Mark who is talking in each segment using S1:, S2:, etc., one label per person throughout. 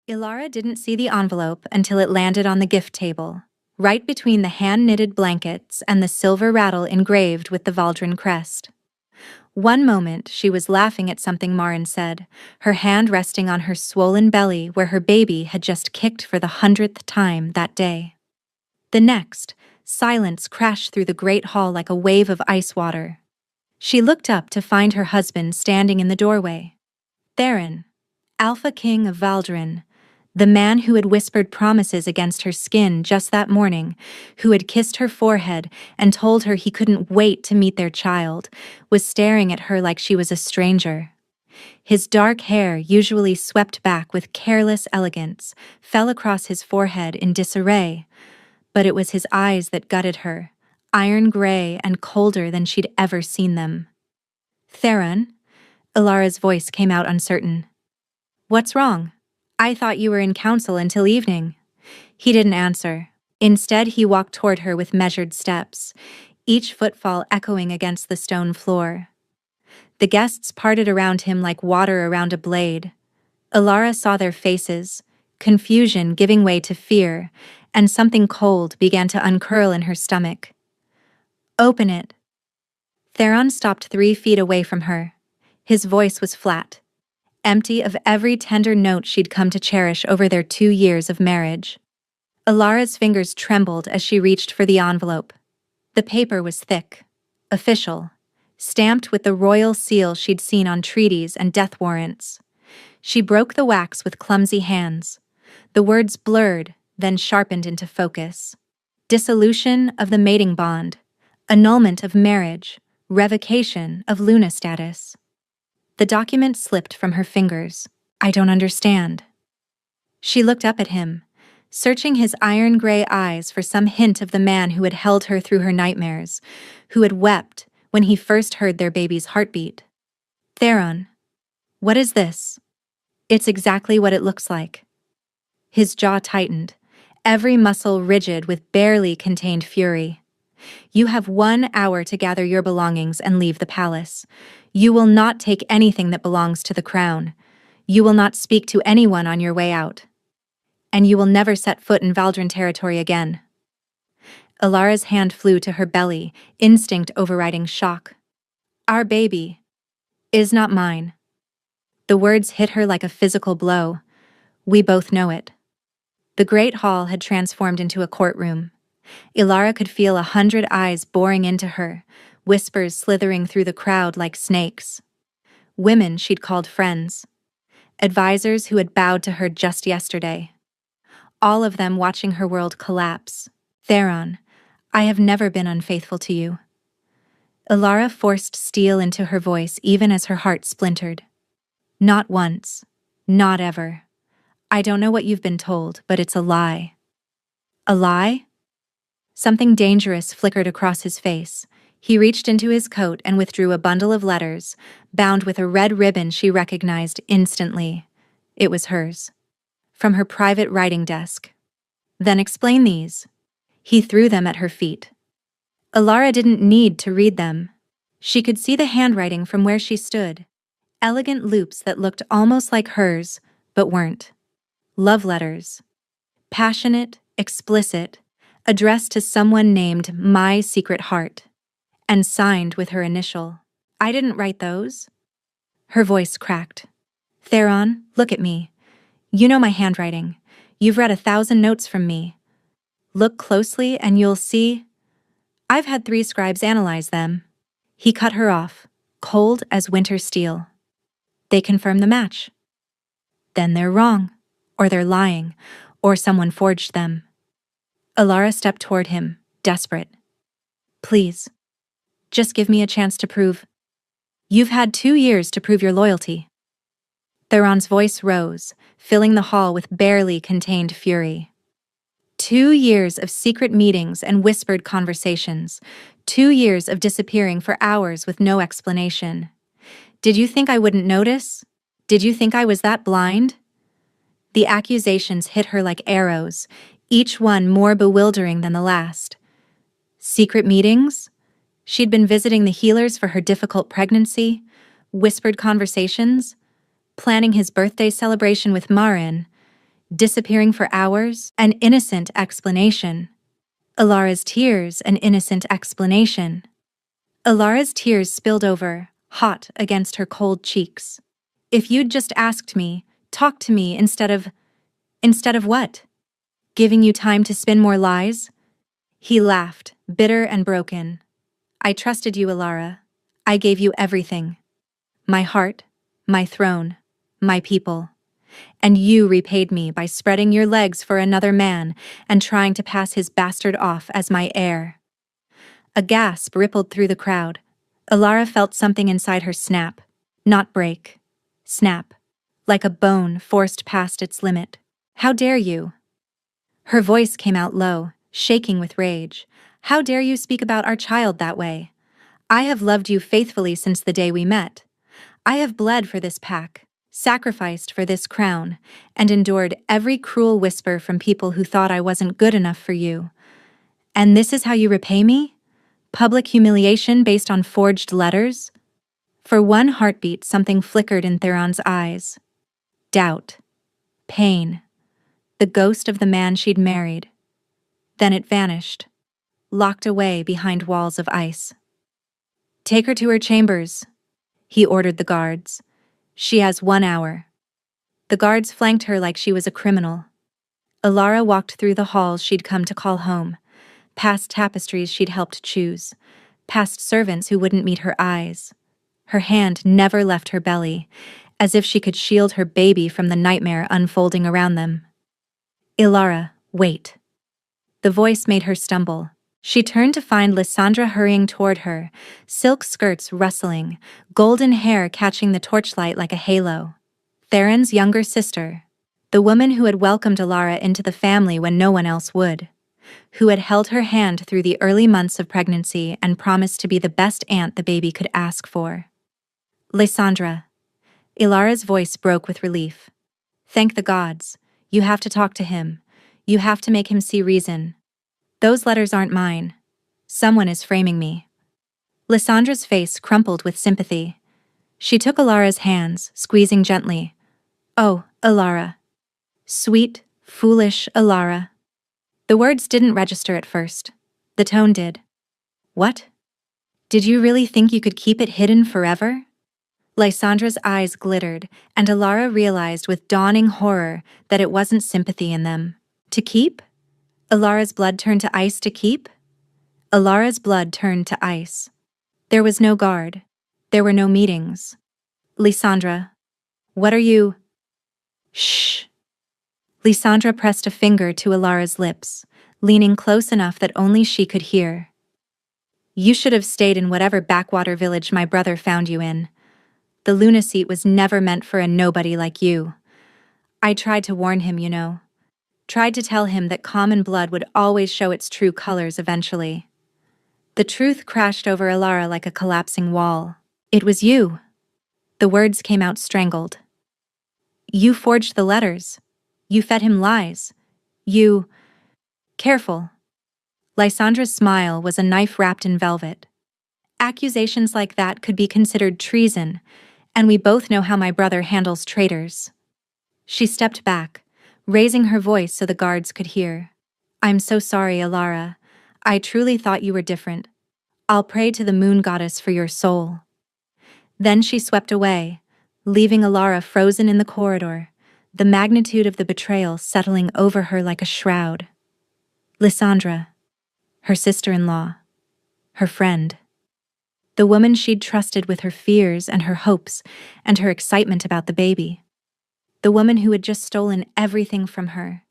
S1: Ilara didn't see the envelope until it landed on the gift table, right between the hand-knitted blankets and the silver rattle engraved with the Valdrin crest. One moment, she was laughing at something Marin said, her hand resting on her swollen belly where her baby had just kicked for the 100th time that day. The next, silence crashed through the great hall like a wave of ice water. She looked up to find her husband standing in the doorway. Theron, Alpha King of Valdrin, the man who had whispered promises against her skin just that morning, who had kissed her forehead and told her he couldn't wait to meet their child, was staring at her like she was a stranger. His dark hair, usually swept back with careless elegance, fell across his forehead in disarray, but it was his eyes that gutted her, iron gray and colder than she'd ever seen them. "Theron?" Ilara's voice came out uncertain. "What's wrong? I thought you were in council until evening." He didn't answer. Instead, he walked toward her with measured steps, each footfall echoing against the stone floor. The guests parted around him like water around a blade. Ilara saw their faces, confusion giving way to fear, and something cold began to uncurl in her stomach. "Open it." Theron stopped 3 feet away from her. His voice was flat, empty of every tender note she'd come to cherish over their 2 years of marriage. Ilara's fingers trembled as she reached for the envelope. The paper was thick, official, stamped with the royal seal she'd seen on treaties and death warrants. She broke the wax with clumsy hands. The words blurred, then sharpened into focus. Dissolution of the mating bond, annulment of marriage, revocation of Luna status. The document slipped from her fingers. "I don't understand." She looked up at him, searching his iron gray eyes for some hint of the man who had held her through her nightmares, who had wept when he first heard their baby's heartbeat. "Theron, what is this?" "It's exactly what it looks like." His jaw tightened, every muscle rigid with barely contained fury. "You have 1 hour to gather your belongings and leave the palace. You will not take anything that belongs to the crown. You will not speak to anyone on your way out. And you will never set foot in Valdrin territory again." Ilara's hand flew to her belly, instinct overriding shock. "Our baby is not mine." The words hit her like a physical blow. We both know it. The great hall had transformed into a courtroom. Ilara could feel 100 eyes boring into her, whispers slithering through the crowd like snakes. Women she'd called friends. Advisors who had bowed to her just yesterday. All of them watching her world collapse. "Theron, I have never been unfaithful to you." Ilara forced steel into her voice even as her heart splintered. "Not once. Not ever. I don't know what you've been told, but it's a lie." "A lie?" Something dangerous flickered across his face. He reached into his coat and withdrew a bundle of letters, bound with a red ribbon she recognized instantly. It was hers. From her private writing desk. "Then explain these." He threw them at her feet. Ilara didn't need to read them. She could see the handwriting from where she stood. Elegant loops that looked almost like hers, but weren't. Love letters. Passionate, explicit, addressed to someone named My Secret Heart, and signed with her initial. "I didn't write those." Her voice cracked. "Theron, look at me. You know my handwriting. You've read 1,000 notes from me. Look closely and you'll see. I've had 3 scribes analyze them." He cut her off, cold as winter steel. "They confirm the match." "Then they're wrong, or they're lying, or someone forged them." Ilara stepped toward him, desperate. "Please, just give me a chance to prove." "You've had 2 years to prove your loyalty." Theron's voice rose, filling the hall with barely contained fury. 2 years of secret meetings and whispered conversations. 2 years of disappearing for hours with no explanation. Did you think I wouldn't notice? Did you think I was that blind? The accusations hit her like arrows, each one more bewildering than the last. Secret meetings? She'd been visiting the healers for her difficult pregnancy, whispered conversations, planning his birthday celebration with Marin. disappearing for hours, an innocent explanation. Ilara's tears, an innocent explanation. Ilara's tears spilled over, hot against her cold cheeks. If you'd just asked me, talked to me instead of what? Giving you time to spin more lies? He laughed, bitter and broken. I trusted you, Ilara. I gave you everything. My heart, my throne, my people. And you repaid me by spreading your legs for another man and trying to pass his bastard off as my heir. A gasp rippled through the crowd. Ilara felt something inside her snap, not break. Snap, like a bone forced past its limit. How dare you? Her voice came out low, shaking with rage. How dare you speak about our child that way? I have loved you faithfully since the day we met. I have bled for this pack, sacrificed for this crown, and endured every cruel whisper from people who thought I wasn't good enough for you. And this is how you repay me? Public humiliation based on forged letters? For one heartbeat, something flickered in Theron's eyes. Doubt. Pain. The ghost of the man she'd married. Then it vanished, locked away behind walls of ice. Take her to her chambers, he ordered the guards. She has 1 hour. The guards flanked her like she was a criminal. Ilara walked through the halls she'd come to call home, past tapestries she'd helped choose, past servants who wouldn't meet her eyes. Her hand never left her belly, as if she could shield her baby from the nightmare unfolding around them. Ilara, wait. The voice made her stumble. She turned to find Lysandra hurrying toward her, silk skirts rustling, golden hair catching the torchlight like a halo. Theron's younger sister, the woman who had welcomed Ilara into the family when no one else would, who had held her hand through the early months of pregnancy and promised to be the best aunt the baby could ask for. Lysandra. Ilara's voice broke with relief. Thank the gods. You have to talk to him. You have to make him see reason. Those letters aren't mine. Someone is framing me. Lysandra's face crumpled with sympathy. She took Ilara's hands, squeezing gently. Oh, Ilara. Sweet, foolish Ilara. The words didn't register at first. The tone did. What? Did you really think you could keep it hidden forever? Lysandra's eyes glittered, and Ilara realized with dawning horror that it wasn't sympathy in them. To keep? Ilara's blood turned to ice to keep? Ilara's blood turned to ice. There was no guard. There were no meetings. Lysandra, what are you? Shh. Lysandra pressed a finger to Ilara's lips, leaning close enough that only she could hear. You should have stayed in whatever backwater village my brother found you in. The Luna seat was never meant for a nobody like you. I tried to warn him, you know. Tried to tell him that common blood would always show its true colors eventually. The truth crashed over Ilara like a collapsing wall. It was you. The words came out strangled. You forged the letters. You fed him lies. You... Careful. Lysandra's smile was a knife wrapped in velvet. Accusations like that could be considered treason, and we both know how my brother handles traitors. She stepped back, raising her voice so the guards could hear. I'm so sorry, Ilara. I truly thought you were different. I'll pray to the moon goddess for your soul. Then she swept away, leaving Ilara frozen in the corridor, the magnitude of the betrayal settling over her like a shroud. Lysandra, her sister-in-law, her friend. The woman she'd trusted with her fears and her hopes and her excitement about the baby. The woman who had just stolen everything from her.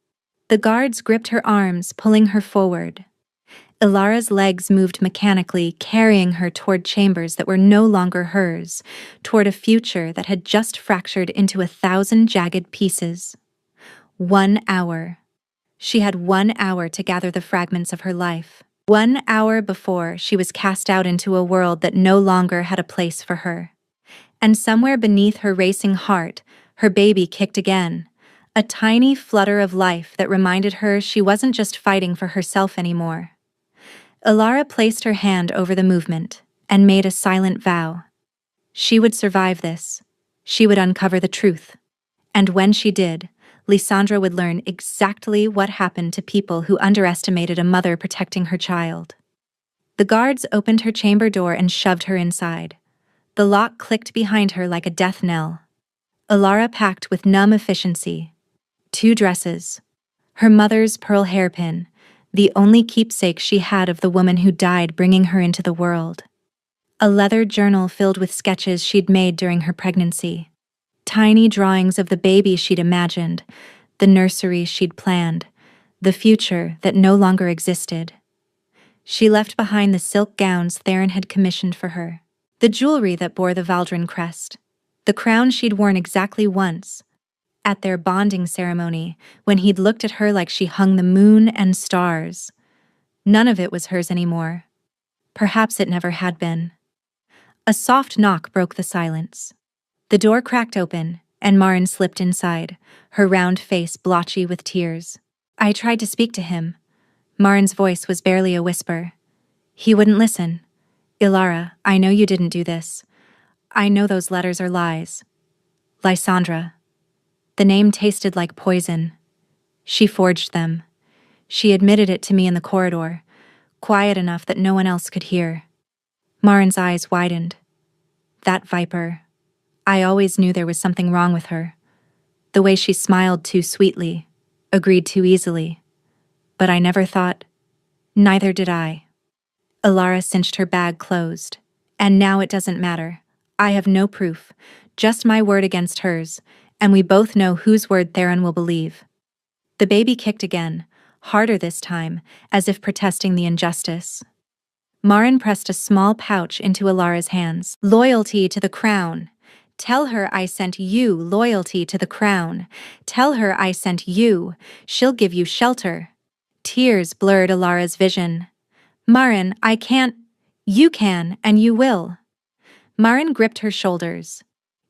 S1: The guards gripped her arms, pulling her forward. Ilara's legs moved mechanically, carrying her toward chambers that were no longer hers, toward a future that had just fractured into 1,000 jagged pieces. 1 hour. She had 1 hour to gather the fragments of her life. 1 hour before she was cast out into a world that no longer had a place for her. And somewhere beneath her racing heart, her baby kicked again, a tiny flutter of life that reminded her she wasn't just fighting for herself anymore. Ilara placed her hand over the movement and made a silent vow. She would survive this. She would uncover the truth. And when she did, Lysandra would learn exactly what happened to people who underestimated a mother protecting her child. The guards opened her chamber door and shoved her inside. The lock clicked behind her like a death knell. Alara packed with numb efficiency. 2 dresses. Her mother's pearl hairpin, the only keepsake she had of the woman who died bringing her into the world. A leather journal filled with sketches she'd made during her pregnancy. Tiny drawings of the baby she'd imagined, the nursery she'd planned, the future that no longer existed. She left behind the silk gowns Theron had commissioned for her, the jewelry that bore the Valdrin crest, the crown she'd worn exactly once, at their bonding ceremony, when he'd looked at her like she hung the moon and stars. None of it was hers anymore. Perhaps it never had been. A soft knock broke the silence. The door cracked open, and Marin slipped inside, her round face blotchy with tears. I tried to speak to him. Marin's voice was barely a whisper. He wouldn't listen. Ilara, I know you didn't do this. I know those letters are lies. Lysandra. The name tasted like poison. She forged them. She admitted it to me in the corridor, quiet enough that no one else could hear. Marin's eyes widened. That viper. I always knew there was something wrong with her. The way she smiled too sweetly, agreed too easily. But I never thought. Neither did I. Alara cinched her bag closed. And now it doesn't matter. I have no proof, just my word against hers, and we both know whose word Theron will believe. The baby kicked again, harder this time, as if protesting the injustice. Marin pressed a small pouch into Alara's hands. Loyalty to the crown. Tell her I sent you. Loyalty to the crown. Tell her I sent you. She'll give you shelter. Tears blurred Alara's vision. Marin, I can't. You can, and you will. Marin gripped her shoulders.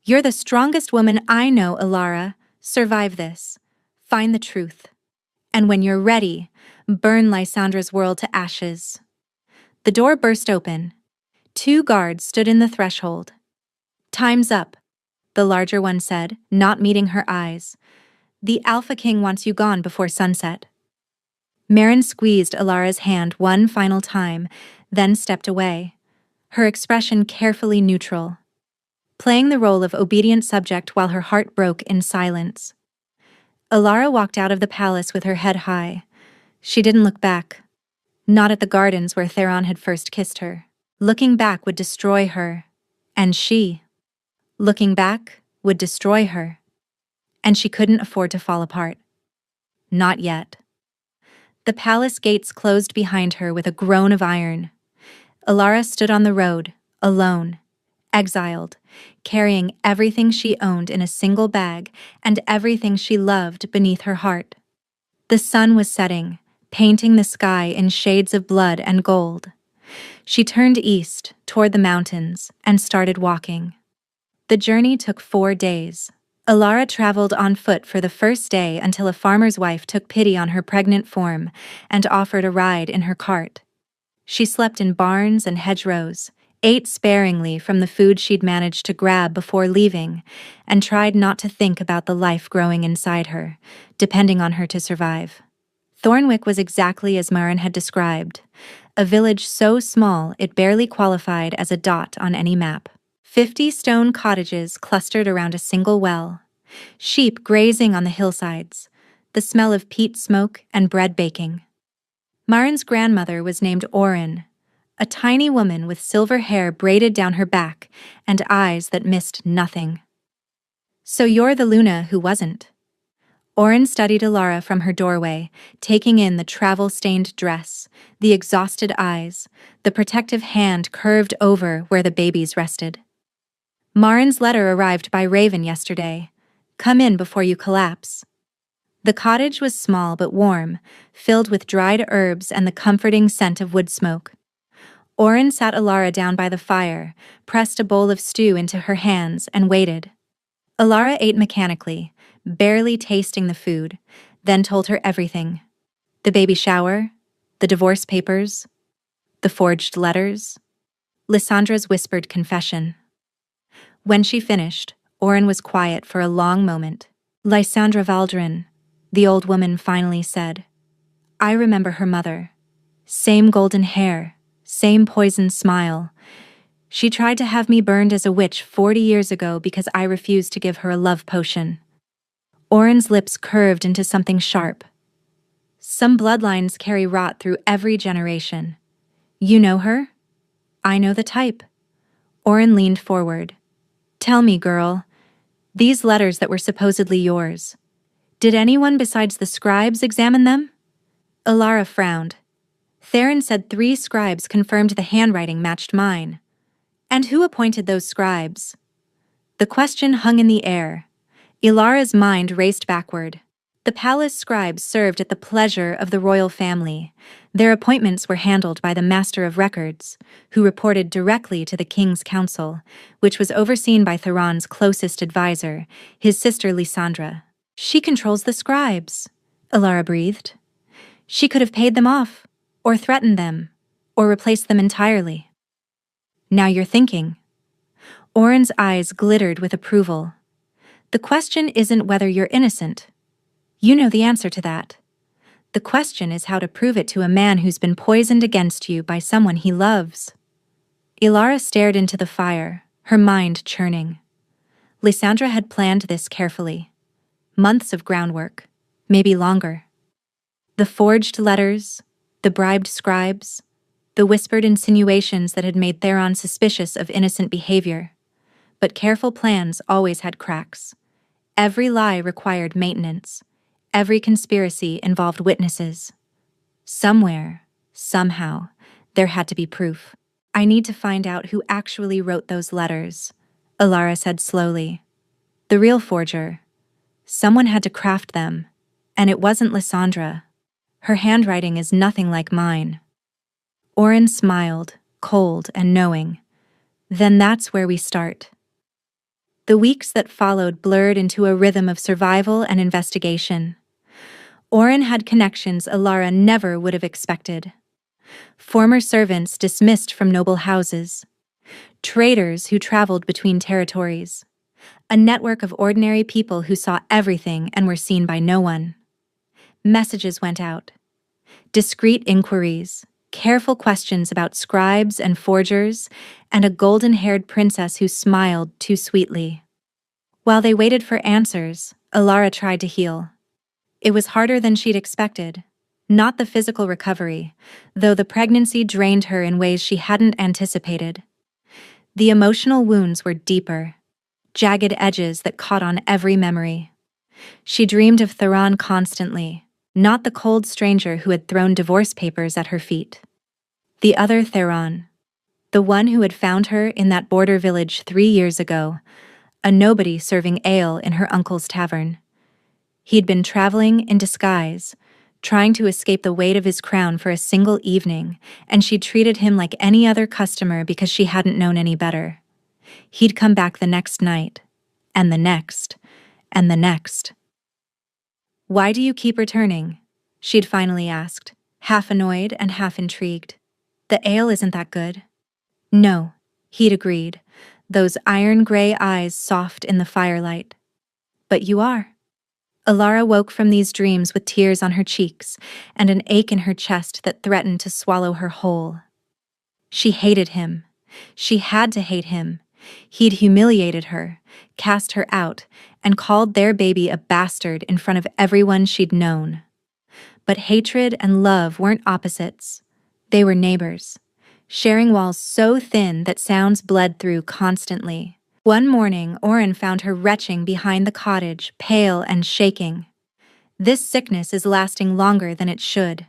S1: You're the strongest woman I know, Alara. Survive this. Find the truth. And when you're ready, burn Lysandra's world to ashes. The door burst open. 2 guards stood in the threshold. Time's up, the larger one said, not meeting her eyes. The Alpha King wants you gone before sunset. Marin squeezed Alara's hand one final time, then stepped away, her expression carefully neutral, playing the role of obedient subject while her heart broke in silence. Alara walked out of the palace with her head high. She didn't look back, not at the gardens where Theron had first kissed her. Looking back would destroy her, and she, looking back, would destroy her. And she couldn't afford to fall apart. Not yet. The palace gates closed behind her with a groan of iron. Alara stood on the road, alone, exiled, carrying everything she owned in a single bag and everything she loved beneath her heart. The sun was setting, painting the sky in shades of blood and gold. She turned east, toward the mountains, and started walking. The journey took 4 days. Alara traveled on foot for the first day until a farmer's wife took pity on her pregnant form and offered a ride in her cart. She slept in barns and hedgerows, ate sparingly from the food she'd managed to grab before leaving, and tried not to think about the life growing inside her, depending on her to survive. Thornwick was exactly as Marin had described, a village so small it barely qualified as a dot on any map. 50 stone cottages clustered around a single well, sheep grazing on the hillsides, the smell of peat smoke and bread baking. Marin's grandmother was named Orin, a tiny woman with silver hair braided down her back and eyes that missed nothing. So you're the Luna who wasn't. Orin studied Alara from her doorway, taking in the travel-stained dress, the exhausted eyes, the protective hand curved over where the babies rested. Marin's letter arrived by Raven yesterday. Come in before you collapse. The cottage was small but warm, filled with dried herbs and the comforting scent of wood smoke. Orin sat Alara down by the fire, pressed a bowl of stew into her hands, and waited. Alara ate mechanically, barely tasting the food, then told her everything. The baby shower, the divorce papers, the forged letters, Lysandra's whispered confession. When she finished, Orin was quiet for a long moment. Lysandra Valdrin, the old woman finally said. I remember her mother. Same golden hair, same poisoned smile. She tried to have me burned as a witch 40 years ago because I refused to give her a love potion. Oren's lips curved into something sharp. Some bloodlines carry rot through every generation. You know her? I know the type. Oren leaned forward. Tell me, girl, these letters that were supposedly yours, did anyone besides the scribes examine them? Alara frowned. Theron said 3 scribes confirmed the handwriting matched mine. And who appointed those scribes? The question hung in the air. Ilara's mind raced backward. The palace scribes served at the pleasure of the royal family. Their appointments were handled by the Master of Records, who reported directly to the King's Council, which was overseen by Theron's closest advisor, his sister Lysandra. She controls the scribes, Ilara breathed. She could have paid them off, or threatened them, or replaced them entirely. Now you're thinking. Oren's eyes glittered with approval. The question isn't whether you're innocent. You know the answer to that. The question is how to prove it to a man who's been poisoned against you by someone he loves. Ilara stared into the fire, her mind churning. Lysandra had planned this carefully. Months of groundwork, maybe longer. The forged letters, the bribed scribes, the whispered insinuations that had made Theron suspicious of innocent behavior. But careful plans always had cracks. Every lie required maintenance. Every conspiracy involved witnesses. Somewhere, somehow, there had to be proof. I need to find out who actually wrote those letters, Ilara said slowly. The real forger. Someone had to craft them, and it wasn't Lysandra. Her handwriting is nothing like mine. Oren smiled, cold and knowing. Then that's where we start. The weeks that followed blurred into a rhythm of survival and investigation. Oren had connections Ilara never would have expected. Former servants dismissed from noble houses. Traders who traveled between territories. A network of ordinary people who saw everything and were seen by no one. Messages went out. Discreet inquiries, careful questions about scribes and forgers, and a golden-haired princess who smiled too sweetly. While they waited for answers, Ilara tried to heal. It was harder than she'd expected. Not the physical recovery, though the pregnancy drained her in ways she hadn't anticipated. The emotional wounds were deeper, jagged edges that caught on every memory. She dreamed of Theron constantly, not the cold stranger who had thrown divorce papers at her feet. The other Theron, the one who had found her in that border village 3 years ago, a nobody serving ale in her uncle's tavern. He'd been traveling in disguise, trying to escape the weight of his crown for a single evening, and she'd treated him like any other customer because she hadn't known any better. He'd come back the next night, and the next, and the next. Why do you keep returning? She'd finally asked, half annoyed and half intrigued. The ale isn't that good. No, he'd agreed, those iron-gray eyes soft in the firelight. But you are. Ilara woke from these dreams with tears on her cheeks and an ache in her chest that threatened to swallow her whole. She hated him. She had to hate him. He'd humiliated her, cast her out, and called their baby a bastard in front of everyone she'd known. But hatred and love weren't opposites. They were neighbors, sharing walls so thin that sounds bled through constantly. One morning, Oren found her retching behind the cottage, pale and shaking. This sickness is lasting longer than it should.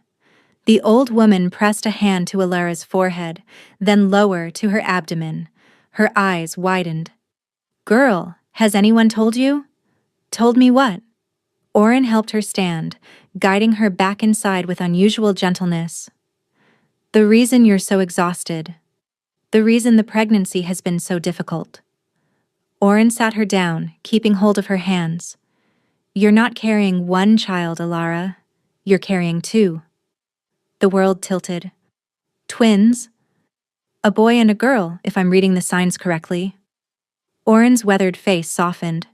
S1: The old woman pressed a hand to Ilara's forehead, then lower to her abdomen. Her eyes widened. Girl, has anyone told you? Told me what? Oren helped her stand, guiding her back inside with unusual gentleness. The reason you're so exhausted. The reason the pregnancy has been so difficult. Oren sat her down, keeping hold of her hands. You're not carrying one child, Ilara. You're carrying 2. The world tilted. Twins? A boy and a girl, if I'm reading the signs correctly. Oren's weathered face softened.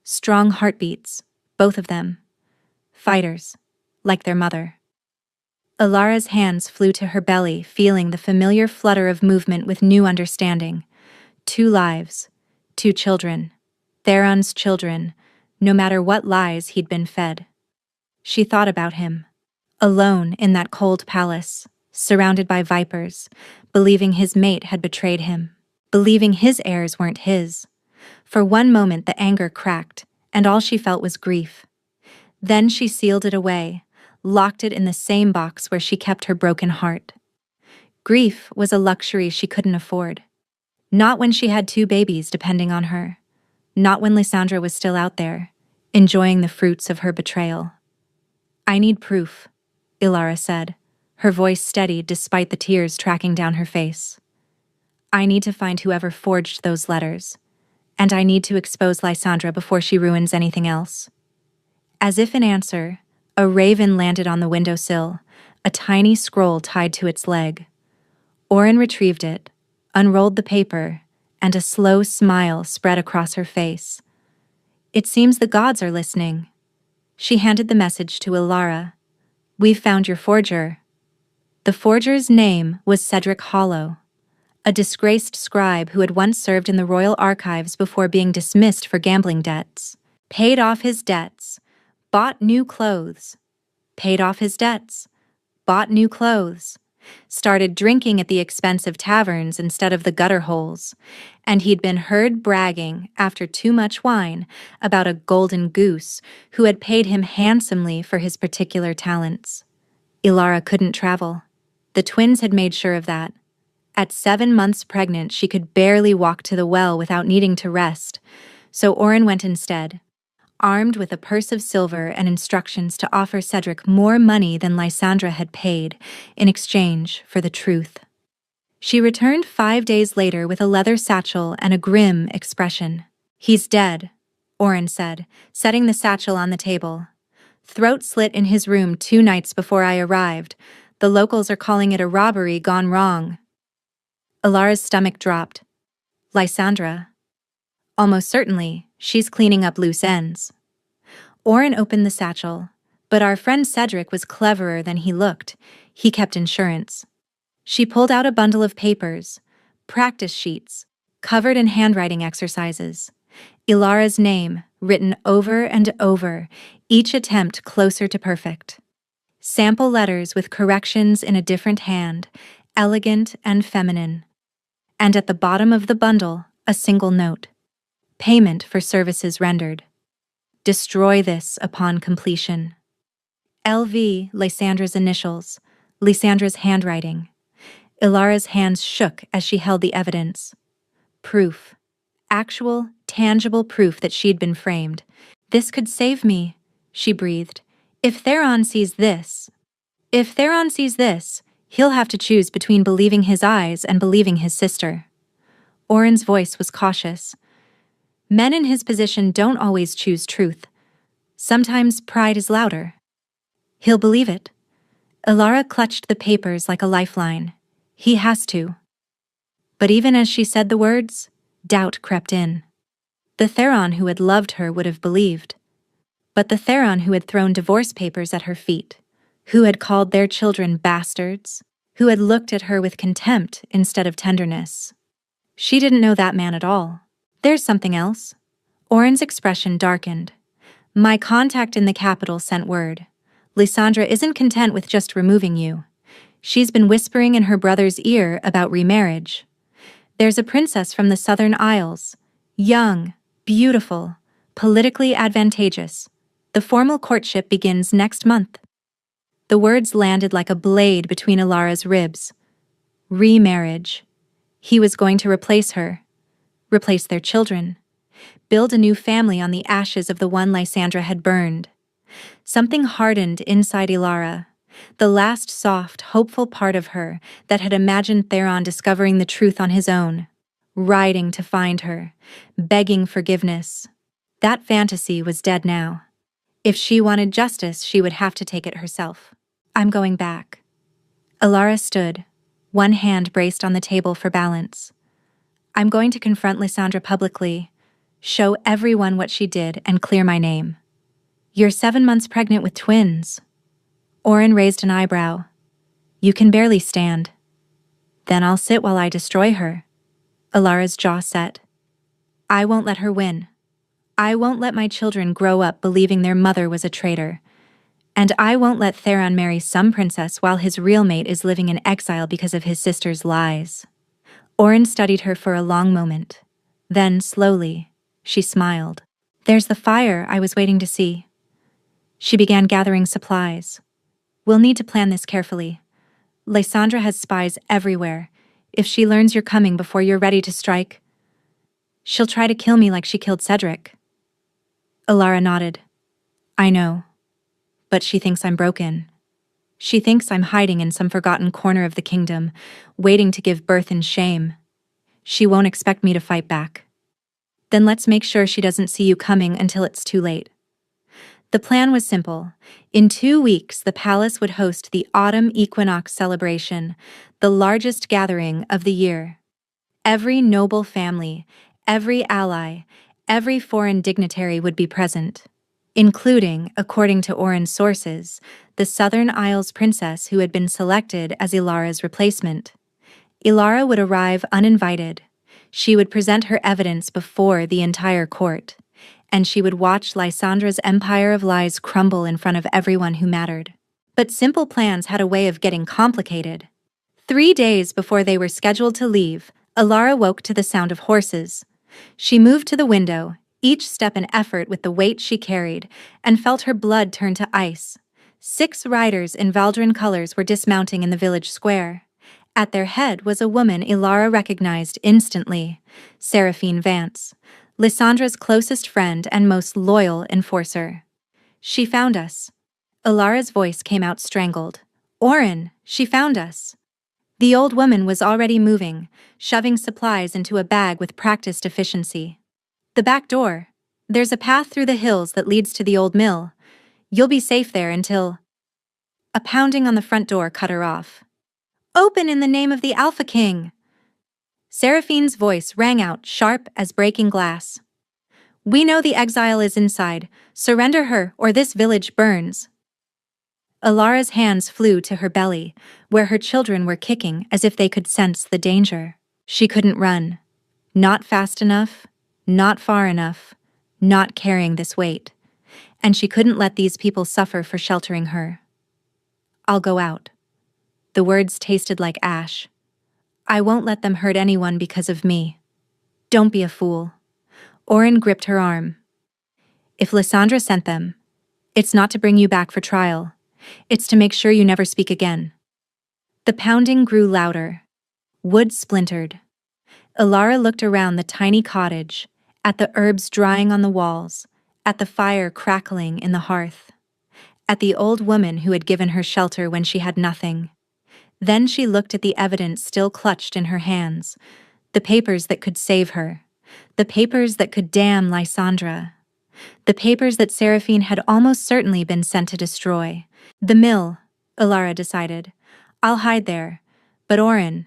S1: Strong heartbeats, both of them. Fighters, like their mother. Ilara's hands flew to her belly, feeling the familiar flutter of movement with new understanding. 2 lives, 2 children. Theron's children, no matter what lies he'd been fed. She thought about him, alone in that cold palace, surrounded by vipers, believing his mate had betrayed him, believing his heirs weren't his. For one moment the anger cracked, and all she felt was grief. Then she sealed it away, locked it in the same box where she kept her broken heart. Grief was a luxury she couldn't afford. Not when she had 2 babies depending on her. Not when Lysandra was still out there, enjoying the fruits of her betrayal. "I need proof," Ilara said, her voice steady despite the tears tracking down her face. "I need to find whoever forged those letters, and I need to expose Lysandra before she ruins anything else." As if in answer, a raven landed on the windowsill, a tiny scroll tied to its leg. Oren retrieved it, unrolled the paper, and a slow smile spread across her face. "It seems the gods are listening." She handed the message to Ilara. "We've found your forger." The forger's name was Cedric Hollow, a disgraced scribe who had once served in the royal archives before being dismissed for gambling debts. Paid off his debts, bought new clothes. Paid off his debts, bought new clothes. Started drinking at the expense of taverns instead of the gutter holes, and he'd been heard bragging, after too much wine, about a golden goose who had paid him handsomely for his particular talents. Ilara couldn't travel. The twins had made sure of that. At 7 months pregnant, she could barely walk to the well without needing to rest, so Oren went instead, armed with a purse of silver and instructions to offer Cedric more money than Lysandra had paid in exchange for the truth. She returned 5 days later with a leather satchel and a grim expression. "He's dead," Oren said, setting the satchel on the table. "Throat slit in his room 2 nights before I arrived. The locals are calling it a robbery gone wrong." Ilara's stomach dropped. "Lysandra?" "Almost certainly. She's cleaning up loose ends." Oren opened the satchel, but our friend Cedric was cleverer than he looked. He kept insurance. She pulled out a bundle of papers, practice sheets, covered in handwriting exercises. Ilara's name, written over and over, each attempt closer to perfect. Sample letters with corrections in a different hand, elegant and feminine. And at the bottom of the bundle, a single note. Payment for services rendered. Destroy this upon completion. LV, Lysandra's initials, Lysandra's handwriting. Ilara's hands shook as she held the evidence. Proof. Actual, tangible proof that she'd been framed. "This could save me," she breathed. If Theron sees this, he'll have to choose between believing his eyes and believing his sister." Oren's voice was cautious. "Men in his position don't always choose truth. Sometimes pride is louder." "He'll believe it." Ilara clutched the papers like a lifeline. "He has to." But even as she said the words, doubt crept in. The Theron who had loved her would have believed. But the Theron who had thrown divorce papers at her feet, who had called their children bastards, who had looked at her with contempt instead of tenderness. She didn't know that man at all. "There's something else." Oren's expression darkened. "My contact in the capital sent word. Lysandra isn't content with just removing you. She's been whispering in her brother's ear about remarriage. There's a princess from the Southern Isles, young, beautiful, politically advantageous. The formal courtship begins next month." The words landed like a blade between Ilara's ribs. Remarriage. He was going to replace her, replace their children, build a new family on the ashes of the one Lysandra had burned. Something hardened inside Ilara, the last soft, hopeful part of her that had imagined Theron discovering the truth on his own, riding to find her, begging forgiveness. That fantasy was dead now. If she wanted justice, she would have to take it herself. "I'm going back." Ilara stood, one hand braced on the table for balance. "I'm going to confront Lysandra publicly. Show everyone what she did and clear my name. You're 7 months pregnant with twins. Oren raised an eyebrow. You can barely stand. Then I'll sit while I destroy her. Alara's jaw set. I won't let her win. I won't let my children grow up believing their mother was a traitor. And I won't let Theron marry some princess while his real mate is living in exile because of his sister's lies. Oren studied her for a long moment. Then, slowly, she smiled. There's the fire I was waiting to see. She began gathering supplies. We'll need to plan this carefully. Lysandra has spies everywhere. If she learns you're coming before you're ready to strike, she'll try to kill me like she killed Cedric. Alara nodded. I know. But she thinks I'm broken. She thinks I'm hiding in some forgotten corner of the kingdom, waiting to give birth in shame. She won't expect me to fight back. Then let's make sure she doesn't see you coming until it's too late. The plan was simple. In 2 weeks, the palace would host the autumn equinox celebration, the largest gathering of the year. Every noble family, every ally, every foreign dignitary would be present, including, according to Oren's sources, the Southern Isles princess who had been selected as Ilara's replacement. Ilara would arrive uninvited. She would present her evidence before the entire court, and she would watch Lysandra's empire of lies crumble in front of everyone who mattered. But simple plans had a way of getting complicated. 3 days before they were scheduled to leave, Ilara woke to the sound of horses. She moved to the window, each step an effort with the weight she carried, and felt her blood turn to ice. 6 riders in Valdrin colors were dismounting in the village square. At their head was a woman Ilara recognized instantly, Seraphine Vance, Lysandra's closest friend and most loyal enforcer. She found us. Ilara's voice came out strangled. Oren, she found us. The old woman was already moving, shoving supplies into a bag with practiced efficiency. The back door. There's a path through the hills that leads to the old mill. You'll be safe there until... A pounding on the front door cut her off. Open in the name of the Alpha King! Seraphine's voice rang out, sharp as breaking glass. We know the exile is inside. Surrender her, or this village burns. Ilara's hands flew to her belly, where her children were kicking as if they could sense the danger. She couldn't run. Not fast enough, not far enough, not carrying this weight. And she couldn't let these people suffer for sheltering her. I'll go out. The words tasted like ash. I won't let them hurt anyone because of me. Don't be a fool. Oren gripped her arm. If Lysandra sent them, it's not to bring you back for trial. It's to make sure you never speak again. The pounding grew louder. Wood splintered. Ilara looked around the tiny cottage, at the herbs drying on the walls, at the fire crackling in the hearth, at the old woman who had given her shelter when she had nothing. Then she looked at the evidence still clutched in her hands, the papers that could save her, the papers that could damn Lysandra, the papers that Seraphine had almost certainly been sent to destroy. The mill, Ilara decided. I'll hide there. But Oren,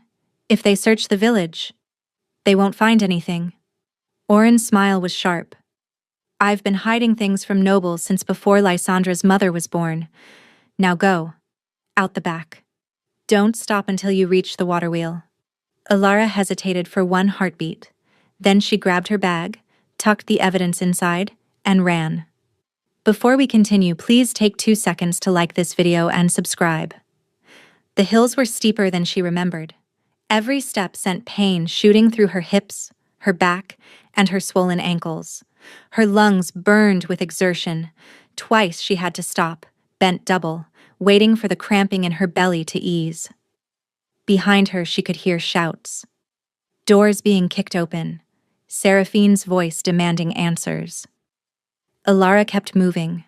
S1: if they search the village, they won't find anything. Oren's smile was sharp. I've been hiding things from nobles since before Lysandra's mother was born. Now go. Out the back. Don't stop until you reach the water wheel. Ilara hesitated for 1 heartbeat. Then she grabbed her bag, tucked the evidence inside, and ran. Before we continue, please take 2 seconds to like this video and subscribe. The hills were steeper than she remembered. Every step sent pain shooting through her hips, her back, and her swollen ankles. Her lungs burned with exertion. Twice she had to stop, bent double, waiting for the cramping in her belly to ease. Behind her she could hear shouts. Doors being kicked open. Seraphine's voice demanding answers. Ilara kept moving.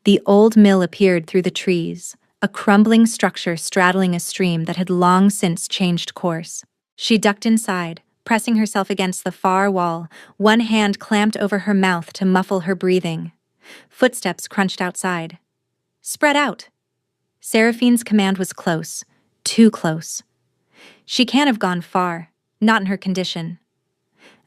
S1: The old mill appeared through the trees, a crumbling structure straddling a stream that had long since changed course. She ducked inside, pressing herself against the far wall, one hand clamped over her mouth to muffle her breathing. Footsteps crunched outside. Spread out! Seraphine's command was close, too close. She can't have gone far, not in her condition.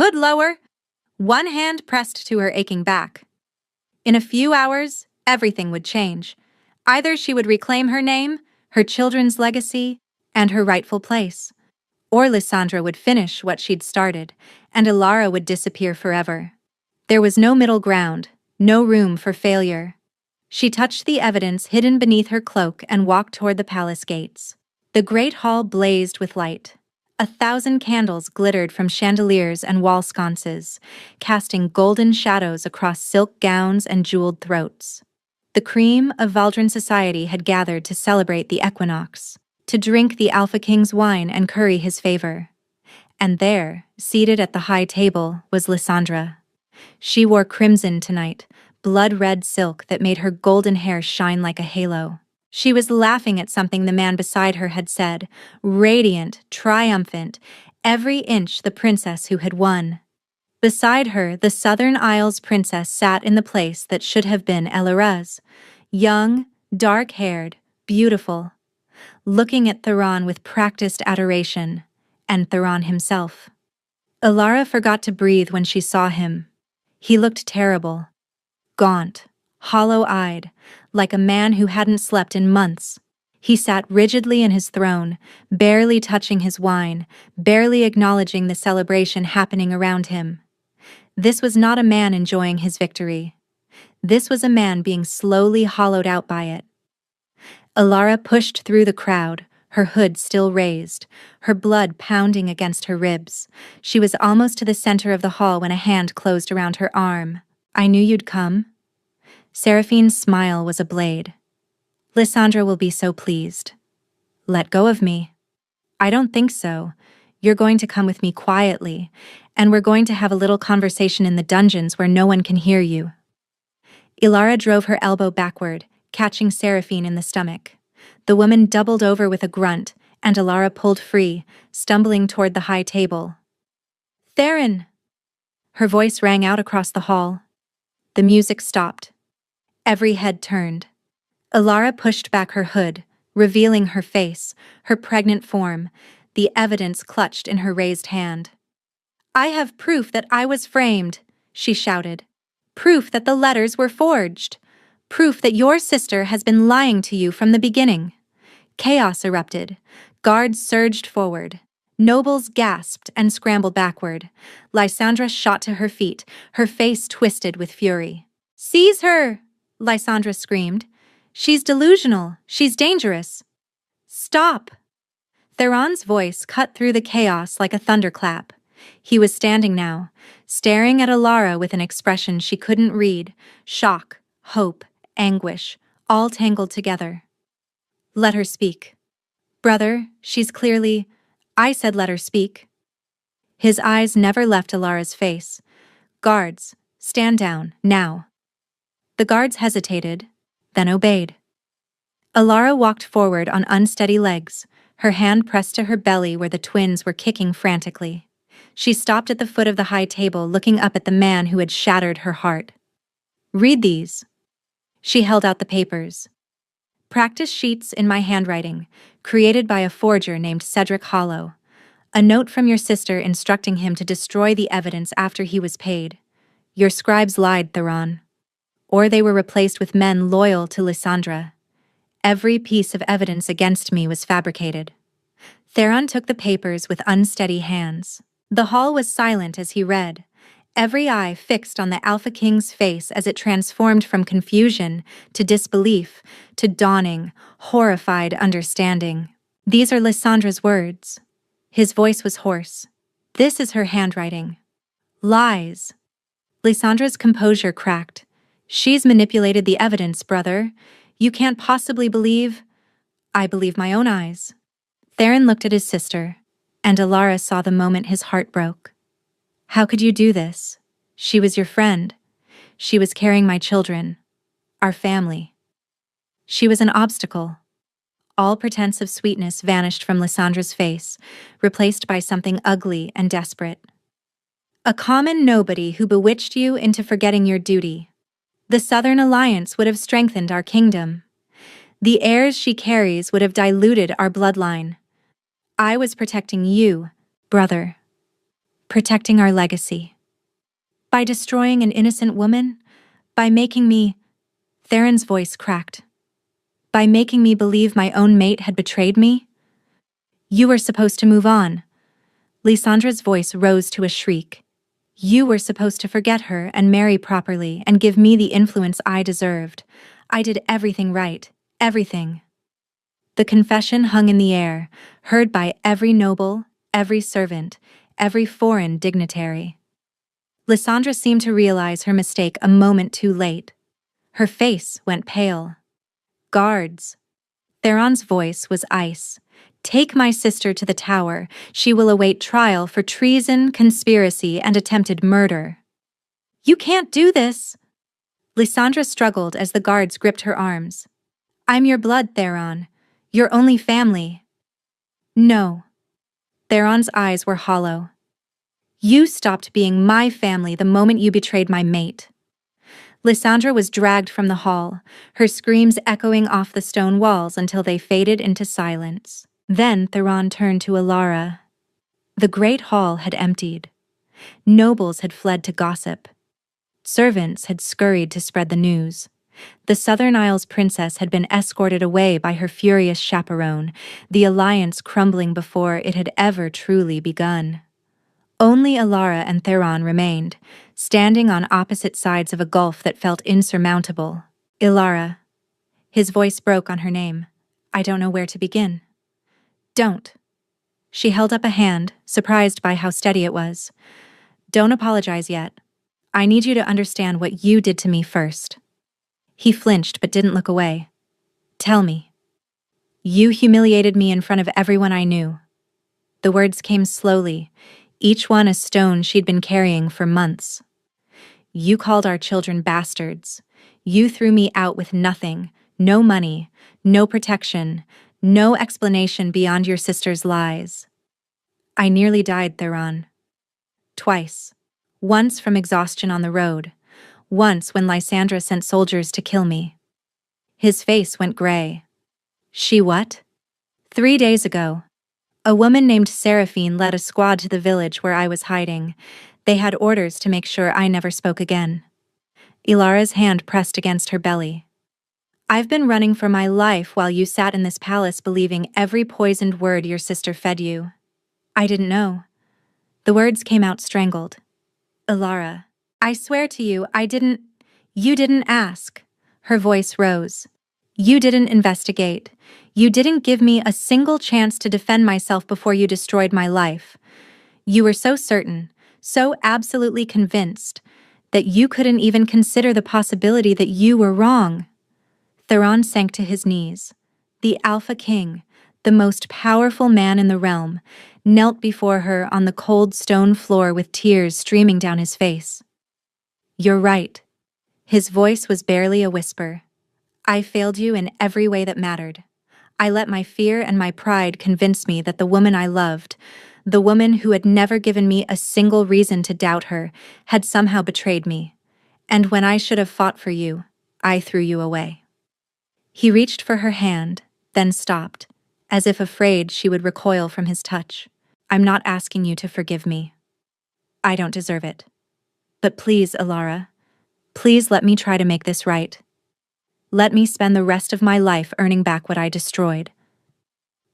S1: Hood lower, one hand pressed to her aching back. In a few hours, everything would change. Either she would reclaim her name, her children's legacy, and her rightful place, or Lysandra would finish what she'd started, and Alara would disappear forever. There was no middle ground, no room for failure. She touched the evidence hidden beneath her cloak and walked toward the palace gates. The great hall blazed with light. 1,000 candles glittered from chandeliers and wall sconces, casting golden shadows across silk gowns and jeweled throats. The cream of Valdrin society had gathered to celebrate the equinox, to drink the Alpha King's wine and curry his favor. And there, seated at the high table, was Lysandra. She wore crimson tonight, blood-red silk that made her golden hair shine like a halo. She was laughing at something the man beside her had said, radiant, triumphant, every inch the princess who had won. Beside her, the Southern Isles princess sat in the place that should have been Elaraz, young, dark-haired, beautiful, looking at Theron with practiced adoration, and Theron himself. Alara forgot to breathe when she saw him. He looked terrible, gaunt, hollow-eyed, like a man who hadn't slept in months. He sat rigidly in his throne, barely touching his wine, barely acknowledging the celebration happening around him. This was not a man enjoying his victory. This was a man being slowly hollowed out by it. Alara pushed through the crowd, her hood still raised, her blood pounding against her ribs. She was almost to the center of the hall when a hand closed around her arm. "I knew you'd come." Seraphine's smile was a blade. "Lysandra will be so pleased." "Let go of me." "I don't think so. You're going to come with me quietly, and we're going to have a little conversation in the dungeons where no one can hear you." Ilara drove her elbow backward, catching Seraphine in the stomach. The woman doubled over with a grunt, and Ilara pulled free, stumbling toward the high table. "Theron!" Her voice rang out across the hall. The music stopped. Every head turned. Ilara pushed back her hood, revealing her face, her pregnant form, the evidence clutched in her raised hand. "I have proof that I was framed," she shouted. "Proof that the letters were forged. Proof that your sister has been lying to you from the beginning." Chaos erupted. Guards surged forward. Nobles gasped and scrambled backward. Lysandra shot to her feet, her face twisted with fury. "Seize her!" Lysandra screamed. "She's delusional. She's dangerous." "Stop!" Theron's voice cut through the chaos like a thunderclap. He was standing now, staring at Ilara with an expression she couldn't read, shock, hope, anguish, all tangled together. "Let her speak." "Brother, she's clearly—" "I said let her speak." His eyes never left Ilara's face. "Guards, stand down, now." The guards hesitated, then obeyed. Ilara walked forward on unsteady legs, her hand pressed to her belly where the twins were kicking frantically. She stopped at the foot of the high table, looking up at the man who had shattered her heart. "Read these." She held out the papers. "Practice sheets in my handwriting, created by a forger named Cedric Hollow. A note from your sister instructing him to destroy the evidence after he was paid. Your scribes lied, Theron. Or they were replaced with men loyal to Lysandra. Every piece of evidence against me was fabricated." Theron took the papers with unsteady hands. The hall was silent as he read, every eye fixed on the Alpha King's face as it transformed from confusion to disbelief to dawning, horrified understanding. "These are Lysandra's words." His voice was hoarse. "This is her handwriting." "Lies." Lysandra's composure cracked. "She's manipulated the evidence, brother. You can't possibly believe—" "I believe my own eyes." Theron looked at his sister, and Ilara saw the moment his heart broke. "How could you do this? She was your friend. She was carrying my children, our family. She was an obstacle." All pretense of sweetness vanished from Lysandra's face, replaced by something ugly and desperate. "A common nobody who bewitched you into forgetting your duty. The Southern Alliance would have strengthened our kingdom. The heirs she carries would have diluted our bloodline. I was protecting you, brother. Protecting our legacy. By destroying an innocent woman, by making me—" Theron's voice cracked. "By making me believe my own mate had betrayed me? You were supposed to move on." Lysandra's voice rose to a shriek. "You were supposed to forget her and marry properly and give me the influence I deserved. I did everything right, everything." The confession hung in the air, heard by every noble, every servant, every foreign dignitary. Lysandra seemed to realize her mistake a moment too late. Her face went pale. "Guards." Theron's voice was ice. "Take my sister to the tower. She will await trial for treason, conspiracy, and attempted murder." "You can't do this!" Lysandra struggled as the guards gripped her arms. "I'm your blood, Theron. Your only family." "No." Theron's eyes were hollow. "You stopped being my family the moment you betrayed my mate." Lysandra was dragged from the hall, her screams echoing off the stone walls until they faded into silence. Then Theron turned to Ilara. The great hall had emptied. Nobles had fled to gossip. Servants had scurried to spread the news. The Southern Isles princess had been escorted away by her furious chaperone, the alliance crumbling before it had ever truly begun. Only Ilara and Theron remained, standing on opposite sides of a gulf that felt insurmountable. "Ilara." His voice broke on her name. "I don't know where to begin." "Don't." She held up a hand, surprised by how steady it was. "Don't apologize yet. I need you to understand what you did to me first." He flinched but didn't look away. "Tell me." "You humiliated me in front of everyone I knew." The words came slowly, each one a stone she'd been carrying for months. You called our children bastards. You threw me out with nothing, no money, no protection, no explanation beyond your sister's lies. I nearly died, Theron. Twice. Once from exhaustion on the road. Once when Lysandra sent soldiers to kill me. His face went gray. She what? 3 days ago. A woman named Seraphine led a squad to the village where I was hiding. They had orders to make sure I never spoke again. Ilara's hand pressed against her belly. I've been running for my life while you sat in this palace believing every poisoned word your sister fed you. I didn't know. The words came out strangled. Ilara, I swear to you, You didn't ask. Her voice rose. You didn't investigate. You didn't give me a single chance to defend myself before you destroyed my life. You were so certain, so absolutely convinced, that you couldn't even consider the possibility that you were wrong. Theron sank to his knees. The Alpha King, the most powerful man in the realm, knelt before her on the cold stone floor with tears streaming down his face. You're right. His voice was barely a whisper. I failed you in every way that mattered. I let my fear and my pride convince me that the woman I loved, the woman who had never given me a single reason to doubt her, had somehow betrayed me. And when I should have fought for you, I threw you away. He reached for her hand, then stopped, as if afraid she would recoil from his touch. I'm not asking you to forgive me. I don't deserve it. But please, Ilara, please let me try to make this right. Let me spend the rest of my life earning back what I destroyed.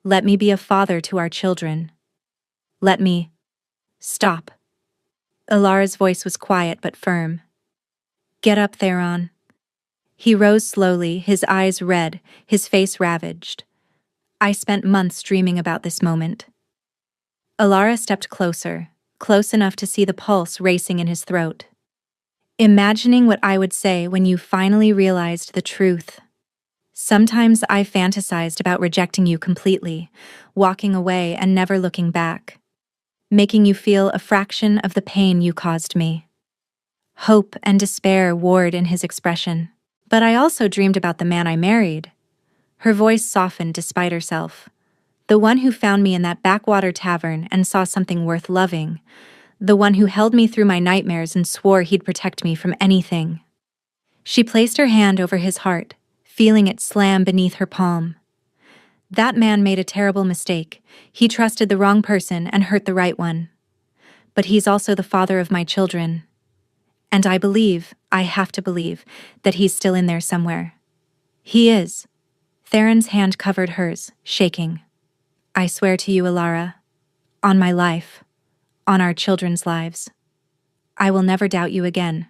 S1: Let me be a father to our children. Let me... Stop. Ilara's voice was quiet but firm. Get up, Theron. He rose slowly, his eyes red, his face ravaged. I spent months dreaming about this moment. Ilara stepped closer, close enough to see the pulse racing in his throat. Imagining what I would say when you finally realized the truth. Sometimes I fantasized about rejecting you completely, walking away and never looking back, making you feel a fraction of the pain you caused me. Hope and despair warred in his expression. But I also dreamed about the man I married. Her voice softened despite herself. The one who found me in that backwater tavern and saw something worth loving. The one who held me through my nightmares and swore he'd protect me from anything. She placed her hand over his heart, feeling it slam beneath her palm. That man made a terrible mistake. He trusted the wrong person and hurt the right one. But he's also the father of my children. And I have to believe, that he's still in there somewhere. He is. Theron's hand covered hers, shaking. I swear to you, Ilara, on my life, on our children's lives, I will never doubt you again.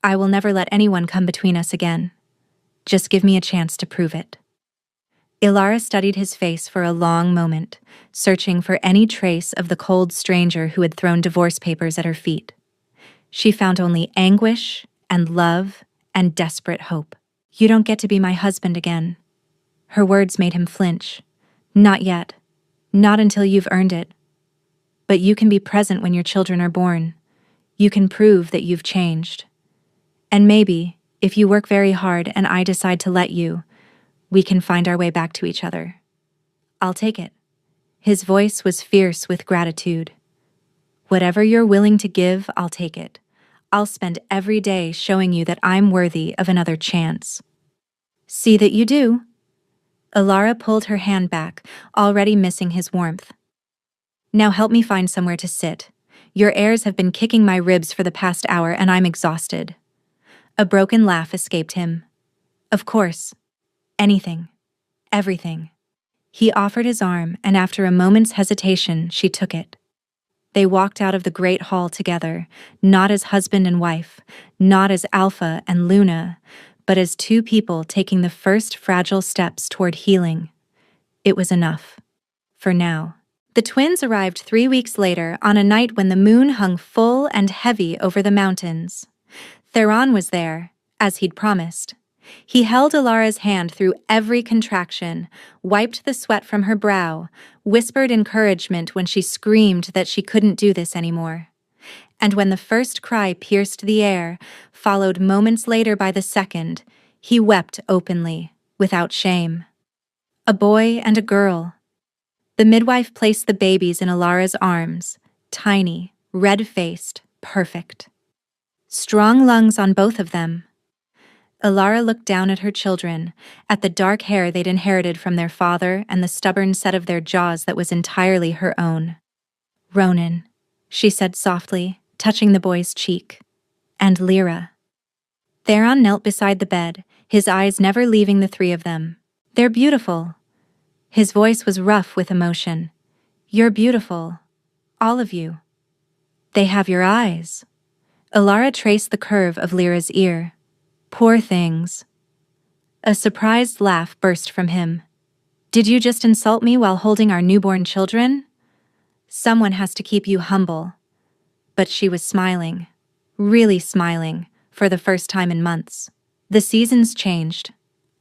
S1: I will never let anyone come between us again. Just give me a chance to prove it. Ilara studied his face for a long moment, searching for any trace of the cold stranger who had thrown divorce papers at her feet. She found only anguish and love and desperate hope. You don't get to be my husband again. Her words made him flinch. Not yet. Not until you've earned it. But you can be present when your children are born. You can prove that you've changed. And maybe, if you work very hard and I decide to let you, we can find our way back to each other. I'll take it. His voice was fierce with gratitude. Whatever you're willing to give, I'll take it. I'll spend every day showing you that I'm worthy of another chance. See that you do. Ilara pulled her hand back, already missing his warmth. Now help me find somewhere to sit. Your heirs have been kicking my ribs for the past hour and I'm exhausted. A broken laugh escaped him. Of course. Anything. Everything. He offered his arm, and after a moment's hesitation, she took it. They walked out of the great hall together, not as husband and wife, not as Alpha and Luna, but as two people taking the first fragile steps toward healing. It was enough. For now. The twins arrived 3 weeks later on a night when the moon hung full and heavy over the mountains. Theron was there, as he'd promised. He held Ilara's hand through every contraction, wiped the sweat from her brow, whispered encouragement when she screamed that she couldn't do this anymore. And when the first cry pierced the air, followed moments later by the second, he wept openly, without shame. A boy and a girl. The midwife placed the babies in Ilara's arms, tiny, red-faced, perfect. Strong lungs on both of them. Ilara looked down at her children, at the dark hair they'd inherited from their father and the stubborn set of their jaws that was entirely her own. "Ronan," she said softly, touching the boy's cheek. "And Lyra." Theron knelt beside the bed, his eyes never leaving the three of them. "They're beautiful." His voice was rough with emotion. "You're beautiful. All of you. They have your eyes." Ilara traced the curve of Lyra's ear. "Poor things." A surprised laugh burst from him. "Did you just insult me while holding our newborn children? Someone has to keep you humble." But she was smiling, really smiling, for the first time in months. The seasons changed.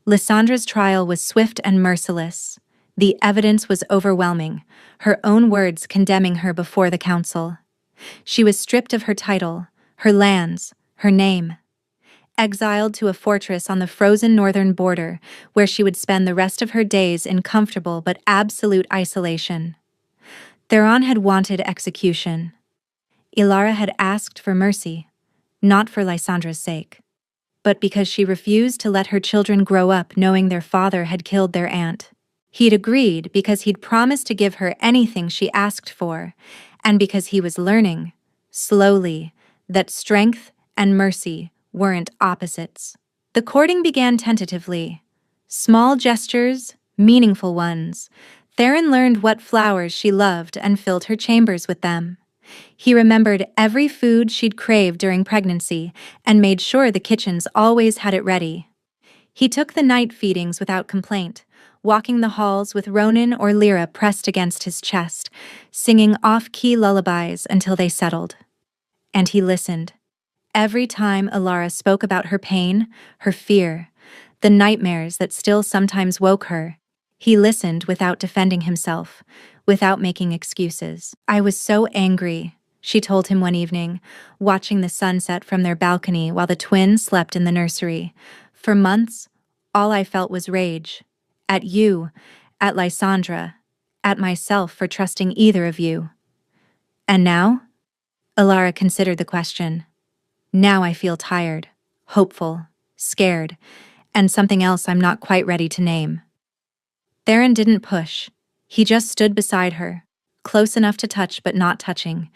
S1: Lysandra's trial was swift and merciless. The evidence was overwhelming, her own words condemning her before the council. She was stripped of her title, her lands, her name. Exiled to a fortress on the frozen northern border, where she would spend the rest of her days in comfortable but absolute isolation. Theron had wanted execution. Ilara had asked for mercy, not for Lysandra's sake, but because she refused to let her children grow up knowing their father had killed their aunt. He'd agreed because he'd promised to give her anything she asked for, and because he was learning, slowly, that strength and mercy weren't opposites. The courting began tentatively. Small gestures, meaningful ones. Theron learned what flowers she loved and filled her chambers with them. He remembered every food she'd craved during pregnancy and made sure the kitchens always had it ready. He took the night feedings without complaint, walking the halls with Ronan or Lyra pressed against his chest, singing off-key lullabies until they settled. And he listened. Every time Ilara spoke about her pain, her fear, the nightmares that still sometimes woke her, he listened without defending himself, without making excuses. "I was so angry," she told him one evening, watching the sunset from their balcony while the twins slept in the nursery. "For months, all I felt was rage. At you, at Lysandra, at myself for trusting either of you. And now?" Ilara considered the question. "Now I feel tired, hopeful, scared, and something else I'm not quite ready to name." Theron didn't push. He just stood beside her, close enough to touch but not touching,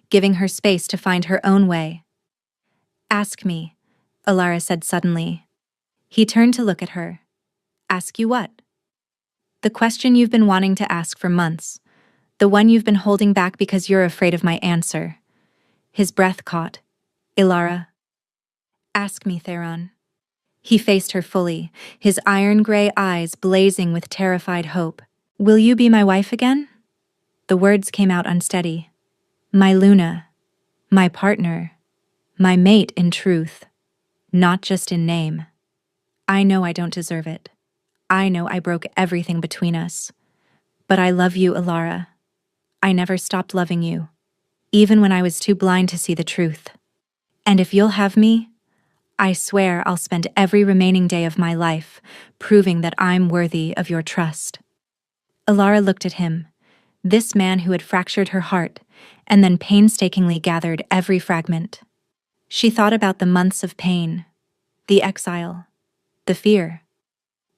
S1: giving her space to find her own way. "Ask me," Ilara said suddenly. He turned to look at her. "Ask you what?" "The question you've been wanting to ask for months. The one you've been holding back because you're afraid of my answer." His breath caught. "Ilara." "Ask me, Theron." He faced her fully, his iron-gray eyes blazing with terrified hope. "Will you be my wife again?" The words came out unsteady. "My Luna. My partner. My mate in truth. Not just in name. I know I don't deserve it. I know I broke everything between us. But I love you, Ilara. I never stopped loving you, even when I was too blind to see the truth. And if you'll have me, I swear I'll spend every remaining day of my life proving that I'm worthy of your trust." Ilara looked at him, this man who had fractured her heart, and then painstakingly gathered every fragment. She thought about the months of pain, the exile, the fear,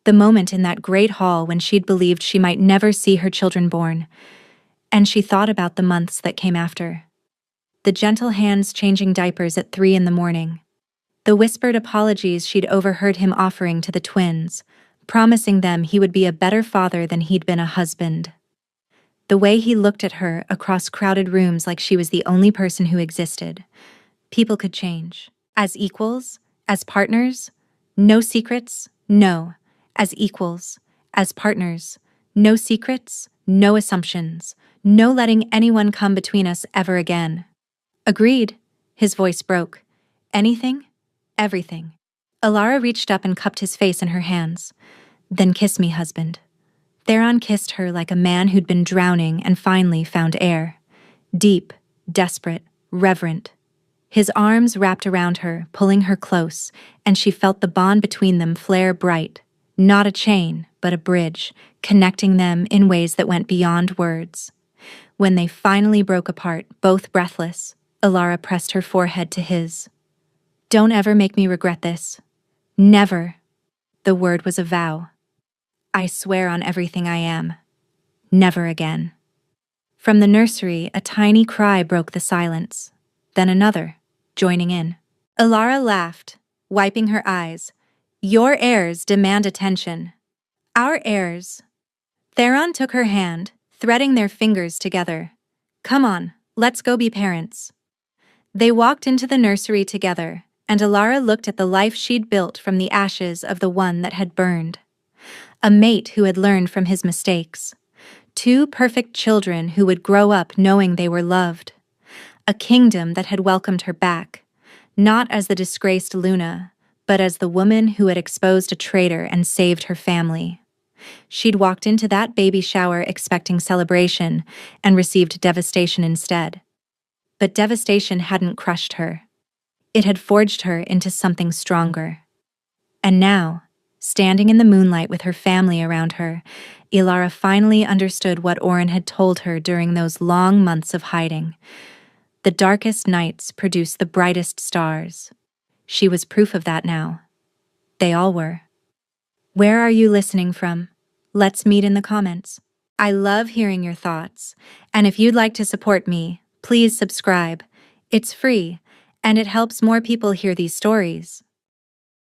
S1: the moment in that great hall when she'd believed she might never see her children born, and she thought about the months that came after. The gentle hands changing diapers at 3 in the morning, the whispered apologies she'd overheard him offering to the twins, promising them he would be a better father than he'd been a husband. The way he looked at her across crowded rooms like she was the only person who existed. People could change. As equals, as partners, no secrets, no. As equals, as partners, no secrets, no assumptions, no letting anyone come between us ever again. "Agreed," his voice broke. "Anything, everything." Alara reached up and cupped his face in her hands. Then kiss me, husband. Theron kissed her like a man who'd been drowning and finally found air. Deep, desperate, reverent. His arms wrapped around her, pulling her close, and she felt the bond between them flare bright. Not a chain, but a bridge, connecting them in ways that went beyond words. When they finally broke apart, both breathless, Alara pressed her forehead to his. Don't ever make me regret this. Never. The word was a vow. I swear on everything I am. Never again. From the nursery, a tiny cry broke the silence. Then another, joining in. Alara laughed, wiping her eyes. Your heirs demand attention. Our heirs. Theron took her hand, threading their fingers together. Come on, let's go be parents. They walked into the nursery together, and Alara looked at the life she'd built from the ashes of the one that had burned. A mate who had learned from his mistakes. 2 perfect children who would grow up knowing they were loved. A kingdom that had welcomed her back, not as the disgraced Luna, but as the woman who had exposed a traitor and saved her family. She'd walked into that baby shower expecting celebration and received devastation instead. But devastation hadn't crushed her. It had forged her into something stronger. And now, standing in the moonlight with her family around her, Alara finally understood what Oren had told her during those long months of hiding. The darkest nights produce the brightest stars. She was proof of that now. They all were. Where are you listening from? Let's meet in the comments. I love hearing your thoughts, and if you'd like to support me, please subscribe. It's free, and it helps more people hear these stories.